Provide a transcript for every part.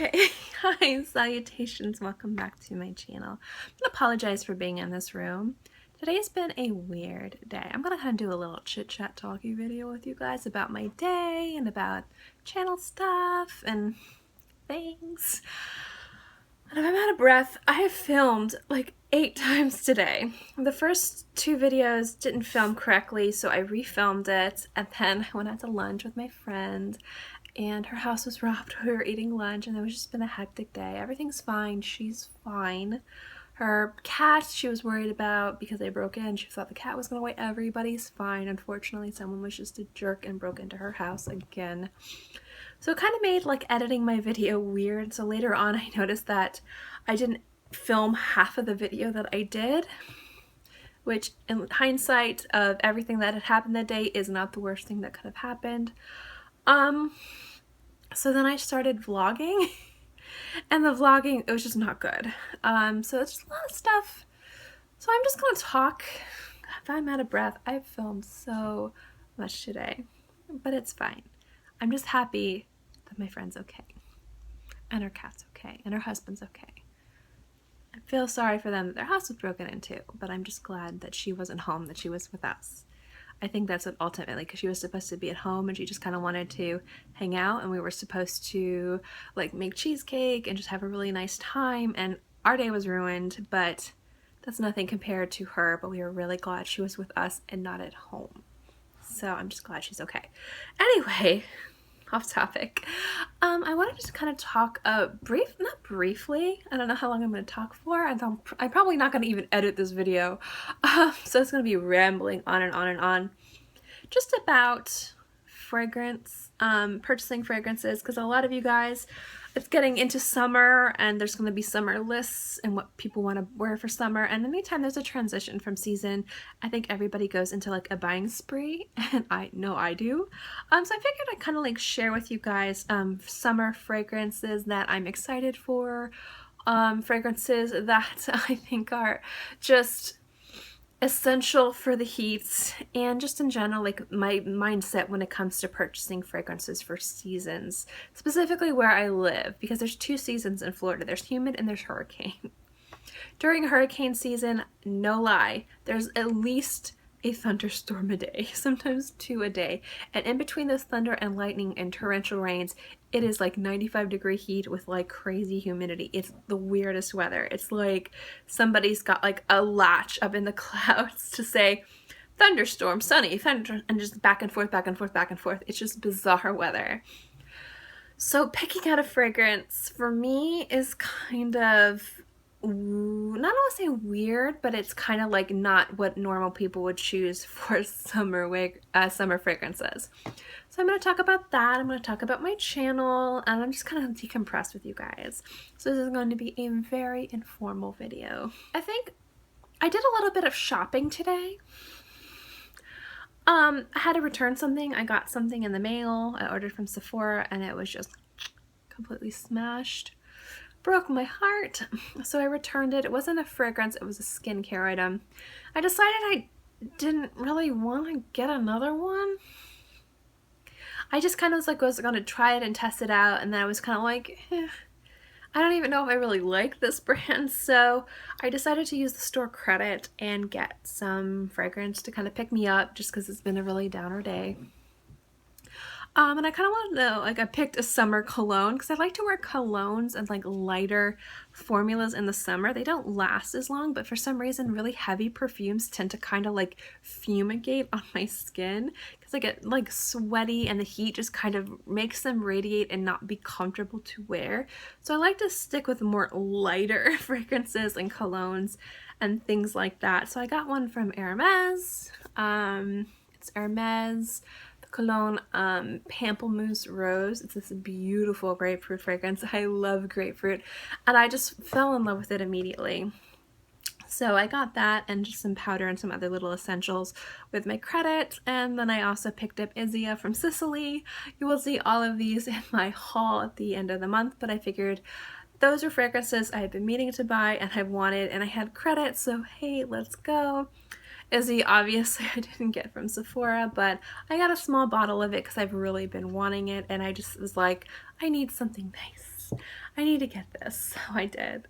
Okay, hi, salutations, welcome back to my channel. I apologize for being in this room. Today's been a weird day. I'm gonna kind of do a little chit-chat talky video with you guys about my day and about channel stuff and things. And if I'm out of breath, I have filmed like 8 times today. The first 2 videos didn't film correctly, so I refilmed it, and then I went out to lunch with my friend and her house was robbed. We were eating lunch and it was just been a hectic day. Everything's fine. She's fine. Her cat, she was worried about because they broke in. She thought the cat was going to wait. Everybody's fine. Unfortunately, someone was just a jerk and broke into her house again. So it kind of made like editing my video weird. So later on I noticed that I didn't film half of the video that I did, which in hindsight of everything that had happened that day is not the worst thing that could have happened. So then I started vlogging and the vlogging, it was just not good. So it's just a lot of stuff. So I'm just gonna talk. If I'm out of breath, I've filmed so much today, but it's fine. I'm just happy that my friend's okay and her cat's okay and her husband's okay. I feel sorry for them that their house was broken into, but I'm just glad that she wasn't home, that she was with us. I think that's what ultimately, because she was supposed to be at home and she just kind of wanted to hang out, and we were supposed to like make cheesecake and just have a really nice time, and our day was ruined, but that's nothing compared to her. But we were really glad she was with us and not at home. So I'm just glad she's okay. Anyway, off topic. I wanted to kind of talk not briefly. I don't know how long I'm going to talk for. I'm probably not going to even edit this video. So it's going to be rambling on and on and on. Just about fragrance, purchasing fragrances, because a lot of you guys, it's getting into summer and there's going to be summer lists and what people want to wear for summer, and anytime there's a transition from season, I think everybody goes into like a buying spree, and I know I do. So I figured I'd kind of like share with you guys summer fragrances that I'm excited for, fragrances that I think are just essential for the heat, and just in general like my mindset when it comes to purchasing fragrances for seasons, specifically where I live, because there's 2 seasons in Florida. There's humid and there's hurricane. During hurricane season, no lie, there's at least a thunderstorm a day, sometimes 2 a day, and in between those thunder and lightning and torrential rains, it is like 95-degree heat with like crazy humidity. It's the weirdest weather. It's like somebody's got like a latch up in the clouds to say thunderstorm, sunny, thunder, and just back and forth, back and forth, back and forth. It's just bizarre weather. So picking out a fragrance for me is kind of, not want to say weird, but it's kind of like not what normal people would choose for summer fragrances. So I'm going to talk about that. I'm going to talk about my channel, and I'm just kind of decompress with you guys. So this is going to be a very informal video. I think I did a little bit of shopping today. I had to return something. I got something in the mail. I ordered from Sephora and it was just completely smashed. Broke my heart, so I returned it. It wasn't a fragrance, it was a skincare item. I decided I didn't really want to get another one. I just kind of was going to try it and test it out, and then I was kind of like, I don't even know if I really like this brand, so I decided to use the store credit and get some fragrance to kind of pick me up, just because it's been a really downer day. And I kind of wanted to know, like, I picked a summer cologne because I like to wear colognes and like lighter formulas in the summer. They don't last as long, but for some reason really heavy perfumes tend to kind of like fumigate on my skin because I get like sweaty and the heat just kind of makes them radiate and not be comfortable to wear. So I like to stick with more lighter fragrances and colognes and things like that. So I got one from Hermes. It's Hermes cologne, Pamplemousse Rose. It's this beautiful grapefruit fragrance. I love grapefruit, and I just fell in love with it immediately. So I got that and just some powder and some other little essentials with my credit, and then I also picked up Isia from Sicily. You will see all of these in my haul at the end of the month, but I figured those are fragrances I had been meaning to buy and I wanted, and I had credit, so hey, let's go. Izzy, obviously I didn't get from Sephora, but I got a small bottle of it because I've really been wanting it, and I just was like, I need something nice. this. I need to get this. So I did.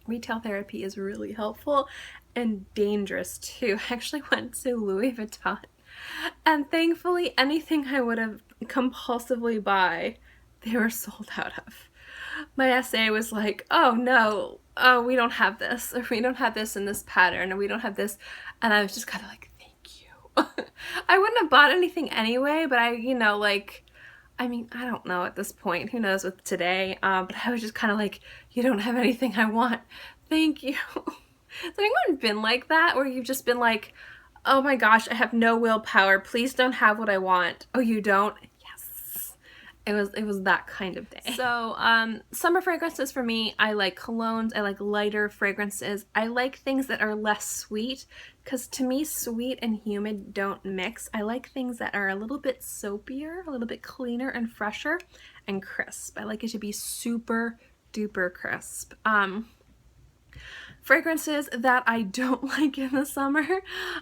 Retail therapy is really helpful and dangerous too. I actually went to Louis Vuitton, and thankfully anything I would have compulsively buy, they were sold out of. My SA was like, oh no, oh, we don't have this, or we don't have this in this pattern, or we don't have this, and I was just kind of like, thank you. I wouldn't have bought anything anyway, but I, you know, like, I mean, I don't know at this point, who knows with today, but I was just kind of like, you don't have anything I want, thank you. Has anyone been like that, where you've just been like, oh my gosh, I have no willpower, please don't have what I want? Oh, you don't? Yes. It was that kind of day. So summer fragrances for me, I like colognes, I like lighter fragrances, I like things that are less sweet, because to me sweet and humid don't mix. I like things that are a little bit soapier, a little bit cleaner and fresher and crisp. I like it to be super duper crisp. Fragrances that I don't like in the summer,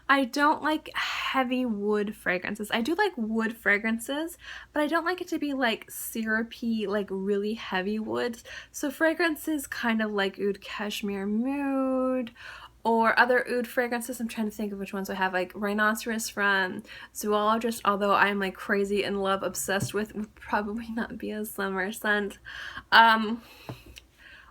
I don't like heavy wood fragrances. I do like wood fragrances, but I don't like it to be like syrupy, like really heavy woods. So fragrances kind of like Oud Cashmere Mood, or other oud fragrances. I'm trying to think of which ones I have, like Rhinoceros from Zoologist, although I'm like crazy in love, obsessed with, would probably not be a summer scent.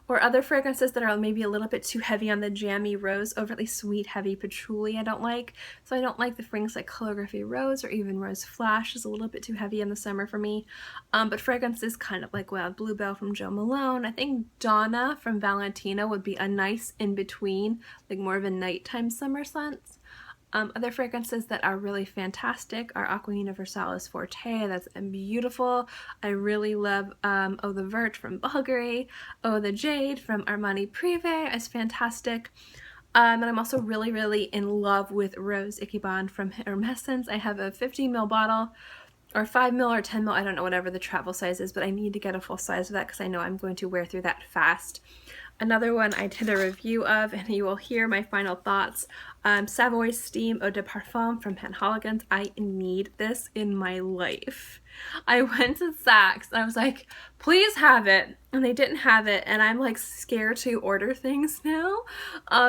Or other fragrances that are maybe a little bit too heavy on the jammy rose, overly sweet, heavy patchouli I don't like. So I don't like the fragrances like Calligraphy Rose or even Rose Flash is a little bit too heavy in the summer for me. But fragrances kind of like Wild Bluebell from Jo Malone. I think Donna from Valentino would be a nice in-between, like more of a nighttime summer scent. Other fragrances that are really fantastic are Aqua Universalis Forte, that's beautiful. I really love Eau de Vert from Bulgari. Eau de Jade from Armani Privé is fantastic. And I'm also really in love with Rose Ikiban from Hermescence. I have a 50ml bottle, or 5ml or 10ml, I don't know, whatever the travel size is, but I need to get a full size of that because I know I'm going to wear through that fast. Another one I did a review of, and you will hear my final thoughts, Savoy Steam Eau de Parfum from Penhaligon's. I need this in my life. I went to Saks and I was like, please have it, and they didn't have it, and I'm like scared to order things now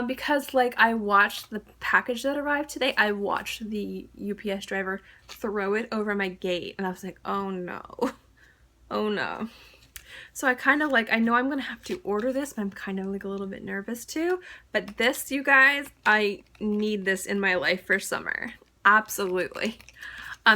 because like I watched the package that arrived today. I watched the UPS driver throw it over my gate, and I was like, oh no, oh no. So I kind of like, I know I'm going to have to order this, but I'm kind of like a little bit nervous too. But this, you guys, I need this in my life for summer. Absolutely.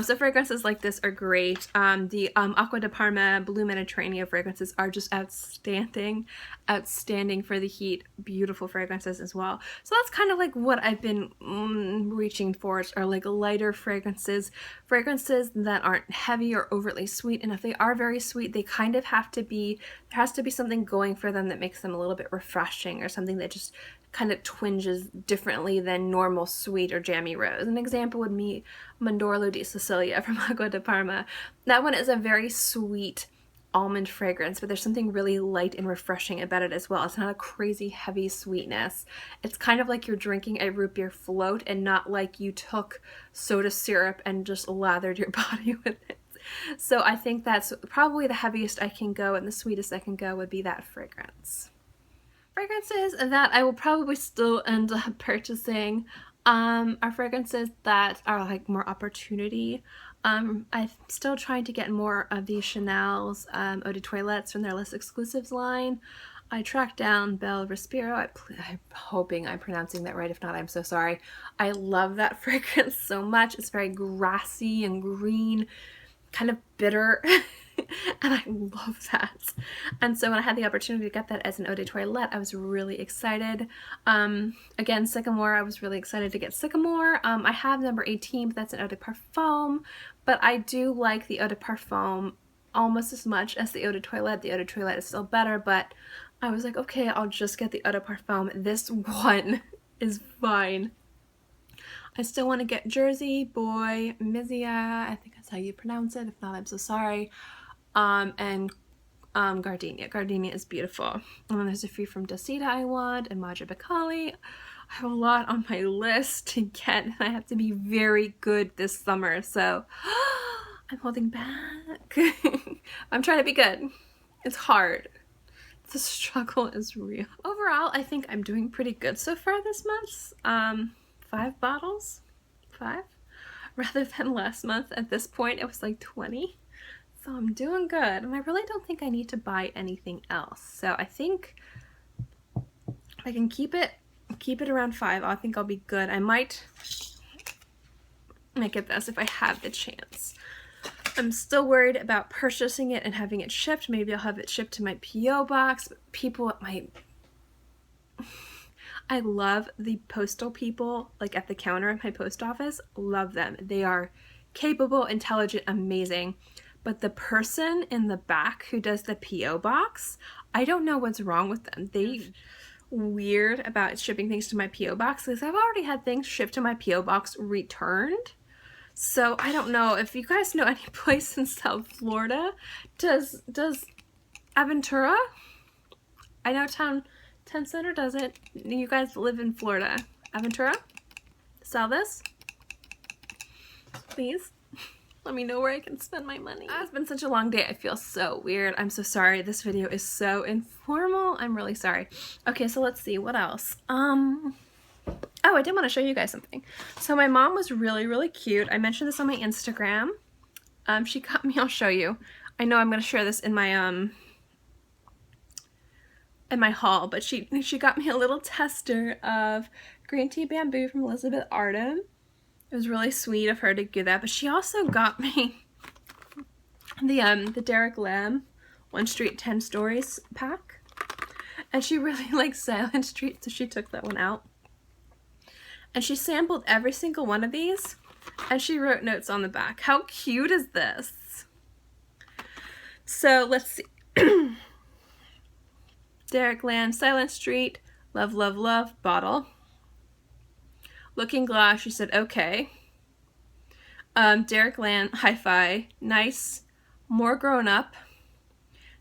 So fragrances like this are great. The Acqua di Parma Blue Mediterranean fragrances are just outstanding. Outstanding for the heat. Beautiful fragrances as well. So that's kind of like what I've been reaching for, are like lighter fragrances. Fragrances that aren't heavy or overtly sweet. And if they are very sweet, they kind of have to be, there has to be something going for them that makes them a little bit refreshing, or something that just kind of twinges differently than normal sweet or jammy rose. An example would be Mondorlo di Sicilia from Acqua di Parma. That one is a very sweet almond fragrance, but there's something really light and refreshing about it as well. It's not a crazy heavy sweetness. It's kind of like you're drinking a root beer float, and not like you took soda syrup and just lathered your body with it. So I think that's probably the heaviest I can go, and the sweetest I can go would be that fragrance. Fragrances that I will probably still end up purchasing are fragrances that are like more opportunity. I'm still trying to get more of the Chanel's Eau de Toilettes from their less exclusives line. I tracked down Belle Respiro. I'm hoping I'm pronouncing that right. If not, I'm so sorry. I love that fragrance so much. It's very grassy and green, kind of bitter. And I love that. And so when I had the opportunity to get that as an Eau de Toilette, I was really excited. Again, Sycamore, I was really excited to get Sycamore. I have number 18, but that's an Eau de Parfum. But I do like the Eau de Parfum almost as much as the Eau de Toilette. The Eau de Toilette is still better, but I was like, okay, I'll just get the Eau de Parfum. This one is fine. I still want to get Jersey Boy Mizia. I think that's how you pronounce it. If not, I'm so sorry. And Gardenia. Gardenia is beautiful. And then there's a few from Docita I want, and Madre Bacali. I have a lot on my list to get, and I have to be very good this summer, so I'm holding back. I'm trying to be good. It's hard. The struggle is real. Overall, I think I'm doing pretty good so far this month. 5 bottles? 5? Rather than last month. At this point, it was like 20. So I'm doing good. And I really don't think I need to buy anything else. So I think I can keep it around 5. I think I'll be good. I might make it this if I have the chance. I'm still worried about purchasing it and having it shipped. Maybe I'll have it shipped to my P.O. box. People at my... I love the postal people, like at the counter at my post office. Love them. They are capable, intelligent, amazing. But the person in the back who does the P.O. box, I don't know what's wrong with them. They're weird about shipping things to my P.O. box because I've already had things shipped to my P.O. box returned. So I don't know if you guys know any place in South Florida. Does Aventura? I know Town Center doesn't. You guys live in Florida. Aventura? Sell this? Please. Let me know where I can spend my money. It's been such a long day. I feel so weird. I'm so sorry. This video is so informal. I'm really sorry. Okay, so let's see. What else? Oh, I did want to show you guys something. So my mom was really, really cute. I mentioned this on my Instagram. She got me, I'll show you. I know I'm going to share this in my haul, but she got me a little tester of green tea bamboo from Elizabeth Arden. It was really sweet of her to do that, but she also got me the Derek Lam 1 Street 10 Stories pack. And she really likes Silent Street, so she took that one out. And she sampled every single one of these, and she wrote notes on the back. How cute is this? So let's see. Derek Land, Silent Street, Love, Love, Love, bottle. Looking Glass, she said, okay. Derek Land, Hi-Fi, nice, more grown up.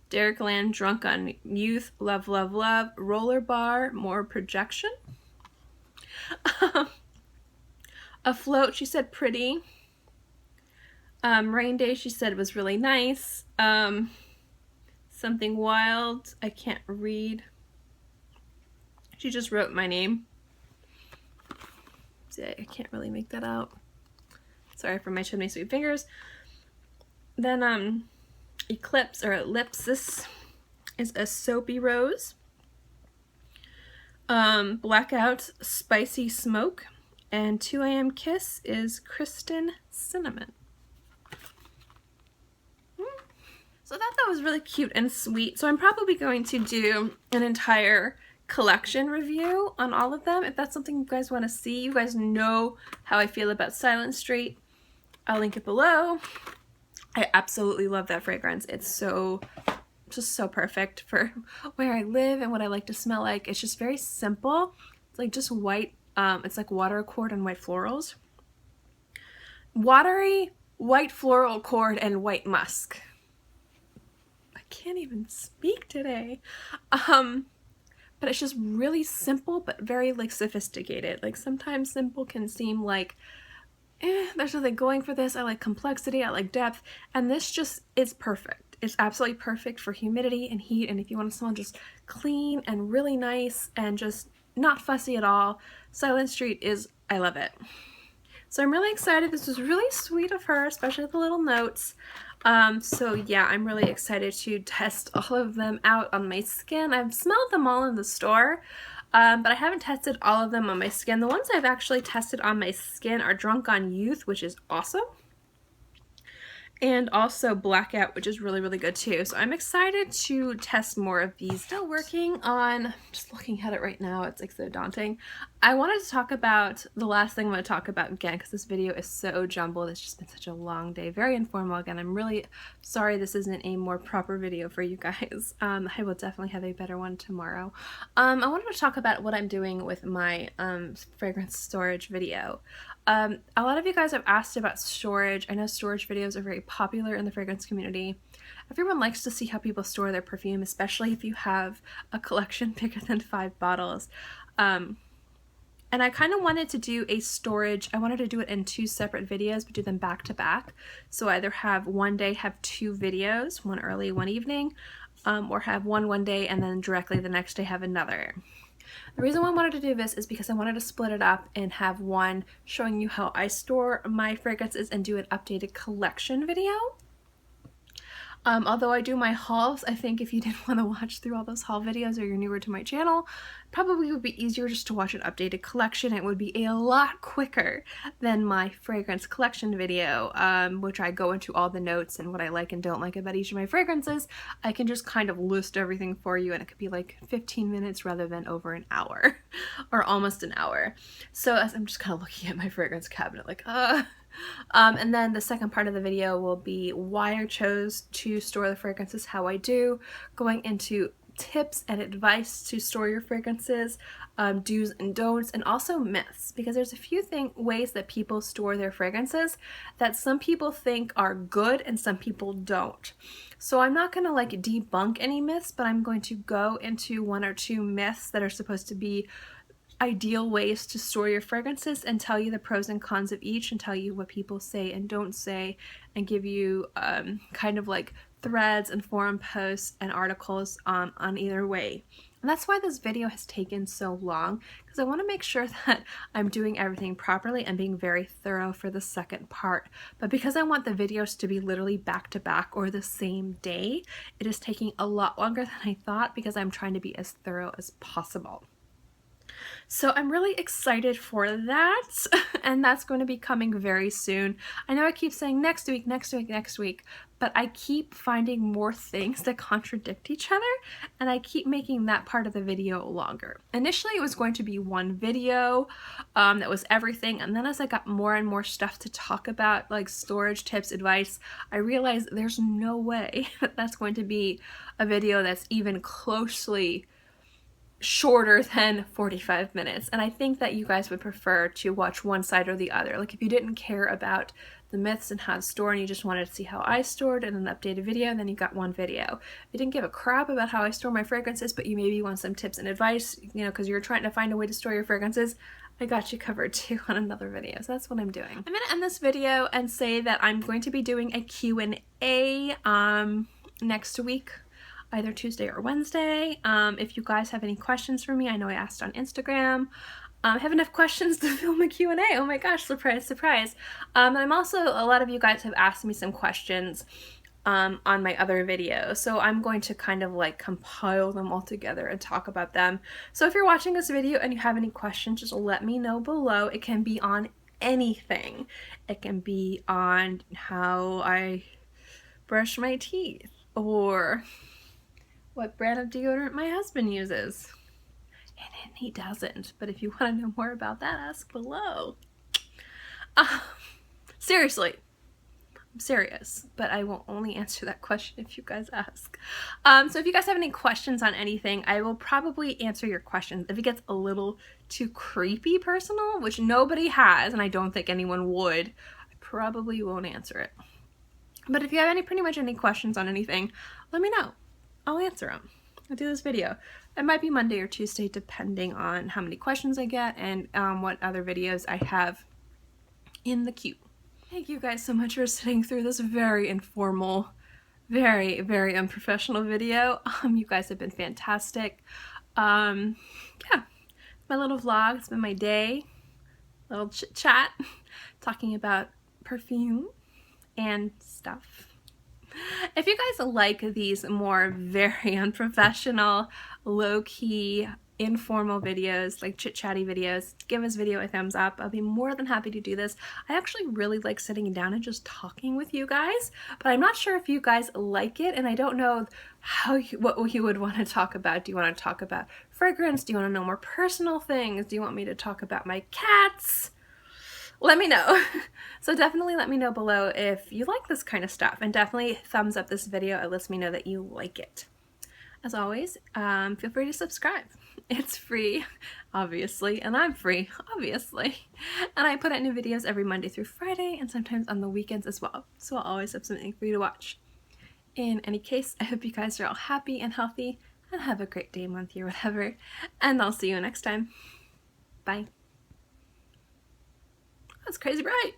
Derek Land, Drunk on Youth, Love, Love, Love, Roller Bar, more projection. Afloat, she said pretty. Rain Day, she said was really nice. Something Wild, I can't read. She just wrote my name. See, I can't really make that out. Sorry for my chimney sweet fingers. Then Eclipse or Ellipsis is a soapy rose. Blackout, Spicy Smoke, and 2 AM Kiss is Kristen Cinnamon. So I thought that was really cute and sweet. So I'm probably going to do an entire collection review on all of them. If that's something you guys want to see, you guys know how I feel about Silent Street. I'll link it below. I absolutely love that fragrance. It's just so perfect for where I live and what I like to smell like. It's just very simple. It's like just white, it's like water accord and white florals. Watery, white floral accord and white musk. I can't even speak today. But it's just really simple but very like sophisticated. Like sometimes simple can seem like there's nothing going for this. I like complexity, I like depth, and this just is perfect. It's absolutely perfect for humidity and heat, and if you want someone just clean and really nice and just not fussy at all, Silent Street is, I love it. So I'm really excited. This was really sweet of her, especially the little notes. So yeah, I'm really excited to test all of them out on my skin. I've smelled them all in the store, but I haven't tested all of them on my skin. The ones I've actually tested on my skin are Drunk on Youth, which is awesome, and also Blackout, which is really, really good too. So I'm excited to test more of these. Still working on, just looking at it right now, it's like so daunting. I wanted to talk about, the last thing I'm going to talk about again, because this video is so jumbled. It's just been such a long day. Very informal again. I'm really sorry this isn't a more proper video for you guys. I will definitely have a better one tomorrow. I wanted to talk about what I'm doing with my fragrance storage video. A lot of you guys have asked about storage. I know storage videos are very popular in the fragrance community. Everyone likes to see how people store their perfume, especially if you have a collection bigger than 5 bottles. And I kind of wanted to do a storage, I wanted to do it in 2 separate videos, but do them back to back. So either have one day have 2 videos, one early, one evening, or have one day and then directly the next day have another. The reason why I wanted to do this is because I wanted to split it up and have one showing you how I store my fragrances and do an updated collection video. Although I do my hauls, I think if you didn't want to watch through all those haul videos or you're newer to my channel, probably would be easier just to watch an updated collection. It would be a lot quicker than my fragrance collection video, which I go into all the notes and what I like and don't like about each of my fragrances. I can just kind of list everything for you, and it could be like 15 minutes rather than over an hour or almost an hour. So as I'm just kind of looking at my fragrance cabinet like, and then the second part of the video will be why I chose to store the fragrances how I do, going into tips and advice to store your fragrances, do's and don'ts, and also myths, because there's a few ways that people store their fragrances that some people think are good and some people don't. So I'm not going to like debunk any myths, but I'm going to go into one or two myths that are supposed to be ideal ways to store your fragrances and tell you the pros and cons of each and tell you what people say and don't say and give you kind of like threads and forum posts and articles on either way. And that's why this video has taken so long, because I want to make sure that I'm doing everything properly and being very thorough for the second part. But because I want the videos to be literally back to back or the same day, it is taking a lot longer than I thought because I'm trying to be as thorough as possible. So I'm really excited for that, and that's going to be coming very soon. I know I keep saying next week, next week, next week, but I keep finding more things that contradict each other, and I keep making that part of the video longer. Initially, it was going to be one video that was everything, and then as I got more and more stuff to talk about, like storage tips, advice, I realized there's no way that that's going to be a video that's even closely shorter than 45 minutes. And I think that you guys would prefer to watch one side or the other. Like if you didn't care about the myths and how to store and you just wanted to see how I stored in an updated video, and then you got one video. If you didn't give a crap about how I store my fragrances, but you maybe want some tips and advice, you know, because you're trying to find a way to store your fragrances, I got you covered too on another video. So that's what I'm doing. I'm going to end this video and say that I'm going to be doing a Q&A next week, either Tuesday or Wednesday. If you guys have any questions for me, I know I asked on Instagram. I have enough questions to film a Q&A. Oh my gosh, surprise, surprise. And I'm also, a lot of you guys have asked me some questions on my other videos. So I'm going to kind of like compile them all together and talk about them. So if you're watching this video and you have any questions, just let me know below. It can be on anything. It can be on how I brush my teeth, or what brand of deodorant my husband uses. And he doesn't, but if you want to know more about that, ask below. Seriously, I'm serious, but I will only answer that question if you guys ask. So if you guys have any questions on anything, I will probably answer your questions. If it gets a little too creepy personal, which nobody has, and I don't think anyone would, I probably won't answer it. But if you have pretty much any questions on anything, let me know. I'll answer them. I'll do this video. It might be Monday or Tuesday depending on how many questions I get and what other videos I have in the queue. Thank you guys so much for sitting through this very informal, very, very unprofessional video. You guys have been fantastic. Yeah, it's my little vlog. It's been my day. Little chit chat talking about perfume and stuff. If you guys like these more very unprofessional, low-key, informal videos, like chit-chatty videos, give this video a thumbs up. I'll be more than happy to do this. I actually really like sitting down and just talking with you guys, but I'm not sure if you guys like it, and I don't know what you would want to talk about. Do you want to talk about fragrance? Do you want to know more personal things? Do you want me to talk about my cats? Let me know. So definitely let me know below if you like this kind of stuff, and definitely thumbs up this video. It lets me know that you like it. As always, feel free to subscribe. It's free, obviously, and I'm free, obviously. And I put out new videos every Monday through Friday, and sometimes on the weekends as well. So I'll always have something for you to watch. In any case, I hope you guys are all happy and healthy, and have a great day, month, year, whatever. And I'll see you next time. Bye. That's crazy bright.